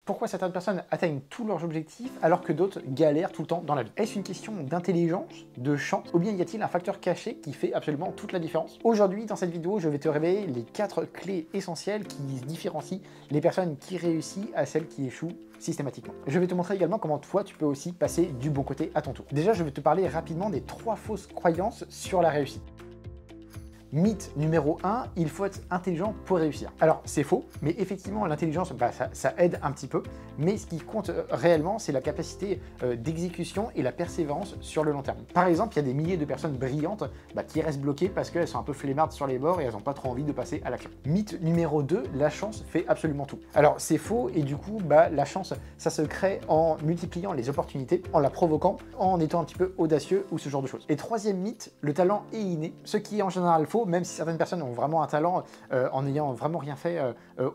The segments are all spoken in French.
Pourquoi certaines personnes atteignent tous leurs objectifs alors que d'autres galèrent tout le temps dans la vie? Est-ce une question d'intelligence, de chance, ou bien y a-t-il un facteur caché qui fait absolument toute la différence? Aujourd'hui, dans cette vidéo, je vais te révéler les 4 clés essentielles qui différencient les personnes qui réussissent à celles qui échouent systématiquement. Je vais te montrer également comment toi, tu peux aussi passer du bon côté à ton tour. Déjà, je vais te parler rapidement des 3 fausses croyances sur la réussite. Mythe numéro 1, il faut être intelligent pour réussir. Alors, c'est faux, mais effectivement, l'intelligence, ça aide un petit peu, mais ce qui compte réellement, c'est la capacité d'exécution et la persévérance sur le long terme. Par exemple, il y a des milliers de personnes brillantes qui restent bloquées parce qu'elles sont un peu flemmardes sur les bords et elles n'ont pas trop envie de passer à l'action. Mythe numéro 2, la chance fait absolument tout. Alors, c'est faux, et du coup, la chance, ça se crée en multipliant les opportunités, en la provoquant, en étant un petit peu audacieux ou ce genre de choses. Et troisième mythe, le talent est inné, ce qui est en général faux, même si certaines personnes ont vraiment un talent en n'ayant vraiment rien fait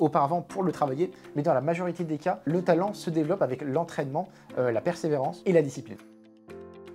auparavant pour le travailler. Mais dans la majorité des cas, le talent se développe avec l'entraînement, la persévérance et la discipline.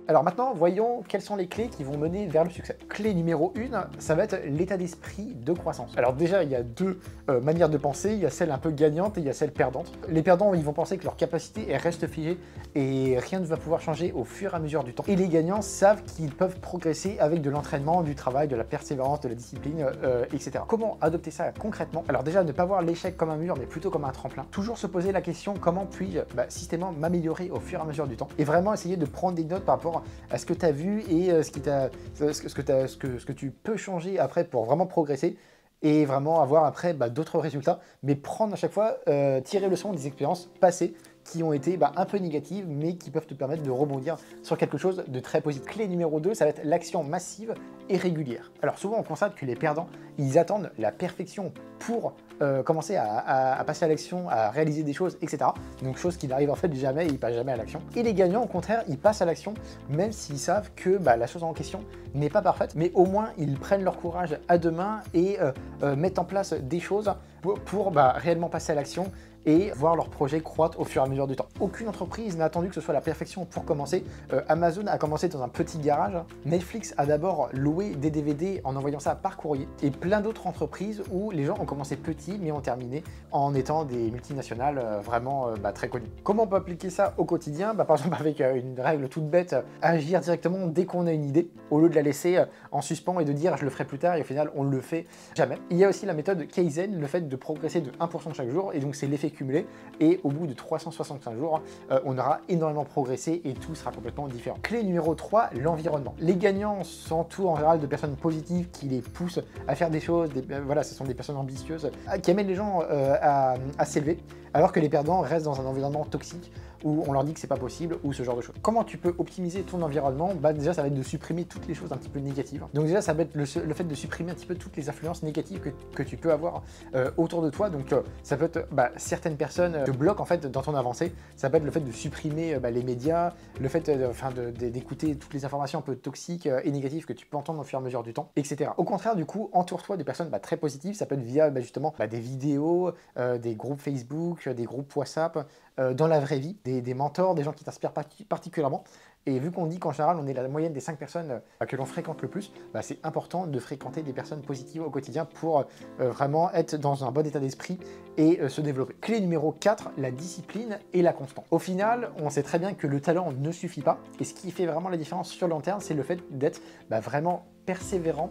Alors maintenant, voyons quelles sont les clés qui vont mener vers le succès. Clé numéro 1, ça va être l'état d'esprit de croissance. Alors déjà, il y a deux manières de penser. Il y a celle un peu gagnante et il y a celle perdante. Les perdants, ils vont penser que leur capacité, elle reste figée et rien ne va pouvoir changer au fur et à mesure du temps. Et les gagnants savent qu'ils peuvent progresser avec de l'entraînement, du travail, de la persévérance, de la discipline, etc. Comment adopter ça concrètement? Alors déjà, ne pas voir l'échec comme un mur, mais plutôt comme un tremplin. Toujours se poser la question, comment puis-je systématiquement m'améliorer au fur et à mesure du temps? Et vraiment essayer de prendre des notes par rapport à ce que tu as vu et ce que tu peux changer après pour vraiment progresser et vraiment avoir après d'autres résultats, mais prendre à chaque fois, tirer le son des expériences passées qui ont été un peu négatives, mais qui peuvent te permettre de rebondir sur quelque chose de très positif. Clé numéro 2, ça va être l'action massive et régulière. Alors souvent, on constate que les perdants, ils attendent la perfection pour commencer à passer à l'action, à réaliser des choses, etc. Donc chose qui n'arrive en fait jamais, ils passent jamais à l'action. Et les gagnants, au contraire, ils passent à l'action, même s'ils savent que la chose en question n'est pas parfaite, mais au moins, ils prennent leur courage à deux mains et mettent en place des choses pour réellement passer à l'action et voir leur projet croître au fur et à mesure du temps. Aucune entreprise n'a attendu que ce soit la perfection pour commencer. Amazon a commencé dans un petit garage. Netflix a d'abord loué des DVD en envoyant ça par courrier. Et plein d'autres entreprises où les gens ont commencé petits mais ont terminé en étant des multinationales vraiment très connues. Comment on peut appliquer ça au quotidien? Par exemple avec une règle toute bête, agir directement dès qu'on a une idée, au lieu de la laisser en suspens et de dire je le ferai plus tard et au final on ne le fait jamais. Il y a aussi la méthode Kaizen, le fait de progresser de 1% chaque jour, et donc c'est l'effet cumulé, et au bout de 365 jours, on aura énormément progressé et tout sera complètement différent. Clé numéro 3, l'environnement. Les gagnants s'entourent en général de personnes positives qui les poussent à faire des choses, ce sont des personnes ambitieuses, qui amènent les gens à s'élever, alors que les perdants restent dans un environnement toxique où on leur dit que c'est pas possible ou ce genre de choses. Comment tu peux optimiser ton environnement? Déjà, ça va être de supprimer toutes les choses un petit peu négatives. Donc déjà, ça va être le fait de supprimer un petit peu toutes les influences négatives que tu peux avoir autour de toi. Donc ça peut être certaines personnes te bloquent en fait dans ton avancée. Ça peut être le fait de supprimer les médias, le fait d'écouter toutes les informations un peu toxiques et négatives que tu peux entendre au fur et à mesure du temps, etc. Au contraire, du coup, entoure-toi de personnes très positives. Ça peut être via justement des vidéos, des groupes Facebook, des groupes WhatsApp, dans la vraie vie, des mentors, des gens qui t'inspirent particulièrement. Et vu qu'on dit qu'en général, on est la moyenne des 5 personnes que l'on fréquente le plus, c'est important de fréquenter des personnes positives au quotidien pour vraiment être dans un bon état d'esprit et se développer. Clé numéro 4, la discipline et la constance. Au final, on sait très bien que le talent ne suffit pas. Et ce qui fait vraiment la différence sur le long terme, c'est le fait d'être vraiment persévérant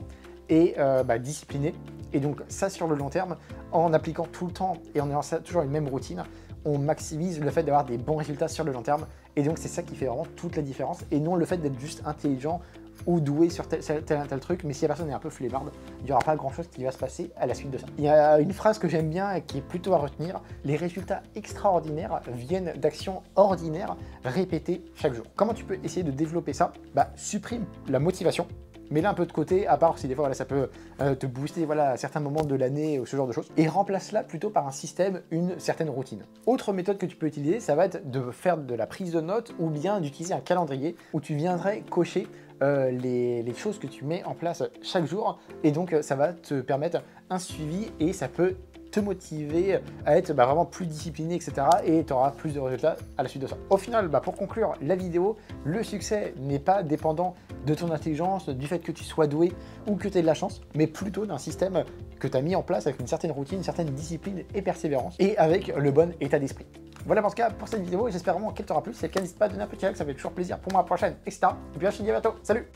et discipliné. Et donc ça, sur le long terme, en appliquant tout le temps et en ayant toujours une même routine, on maximise le fait d'avoir des bons résultats sur le long terme. Et donc c'est ça qui fait vraiment toute la différence, et non le fait d'être juste intelligent ou doué sur tel truc, mais si la personne est un peu flemmarde, il n'y aura pas grand chose qui va se passer à la suite de ça. Il y a une phrase que j'aime bien et qui est plutôt à retenir: les résultats extraordinaires viennent d'actions ordinaires répétées chaque jour. Comment tu peux essayer de développer ça? Supprime la motivation. Mets-la un peu de côté, à part si des fois ça peut te booster à certains moments de l'année ou ce genre de choses, et remplace-la plutôt par un système, une certaine routine. Autre méthode que tu peux utiliser, ça va être de faire de la prise de notes ou bien d'utiliser un calendrier où tu viendrais cocher les choses que tu mets en place chaque jour, et donc ça va te permettre un suivi et ça peut te motiver à être vraiment plus discipliné, etc. Et tu auras plus de résultats à la suite de ça. Au final, pour conclure la vidéo, le succès n'est pas dépendant de ton intelligence, du fait que tu sois doué ou que tu aies de la chance, mais plutôt d'un système que tu as mis en place avec une certaine routine, une certaine discipline et persévérance, et avec le bon état d'esprit. Voilà pour ce cas pour cette vidéo, j'espère vraiment qu'elle t'aura plu. Si c'est le cas, n'hésite pas à donner un petit like, ça fait toujours plaisir pour moi la prochaine, etc. Et puis je te dis à bientôt, salut!